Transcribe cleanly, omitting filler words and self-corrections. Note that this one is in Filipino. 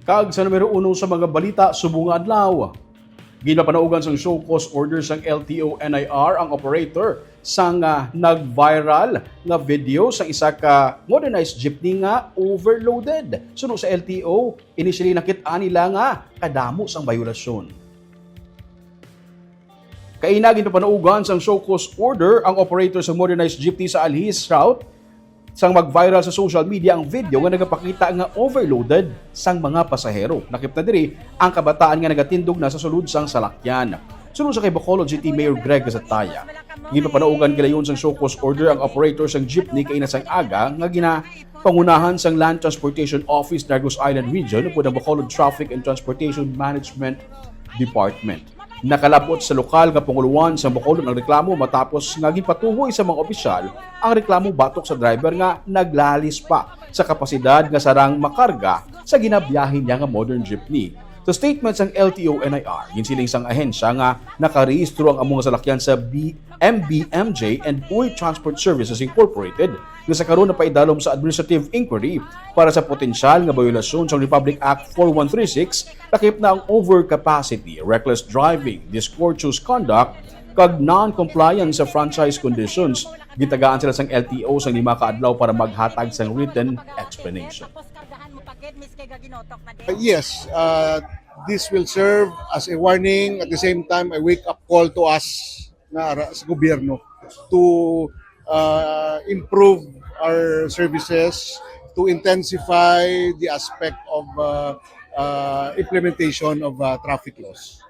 Kag sa numero 1 sa mga balita subong nga adlaw. Ginapanaugan sang show cause order sang LTO-NIR ang operator sang nag-viral nga video sa isa ka modernized jeepney nga overloaded. Suno sa LTO, initially nakita nila nga kadamo sang bayolasyon. Kainagin papanaugan sang show cause order ang operator sa modernized jeepney sa Alhis route sang mag-viral sa social media ang video nga nagapakita nga overloaded sang mga pasahero. Nakip na diri ang kabataan nga nagatindog na sa sulod sang salakyan. Sunod sa kay Bacolod City Mayor Greg Gasataya. Gipapanaugan gilayon sang show cause order ang operator sang jeepney kay nasang aga nga ginapangunahan sang Land Transportation Office Nargos Island Region upod ang Bacolod Traffic and Transportation Management Department. Nakalabot sa lokal nga panguluan sa Bacolod ang reklamo matapos nga gipatuhoy sa mga opisyal ang reklamo batok sa driver nga naglalis pa sa kapasidad nga sarang makarga sa ginabiyahin niya nga modern jeepney. Sa statements ng LTO-NIR, ginsiling sang ahensya nga nakarehistro ang among salakyan sa MBMJ and Uy Transport Services Incorporated nga sa karon na paidalom sa administrative inquiry para sa potensyal nga bayolasyon sa Republic Act 4136 lakip na ang overcapacity, reckless driving, discourteous conduct kag non-compliance sa franchise conditions. Gitagaan sila sang LTO sang 5 ka adlaw para maghatag sang written explanation. Yes, this will serve as a warning, at the same time a wake-up call to us na sa gobyerno to improve our services, to intensify the aspect of implementation of traffic laws.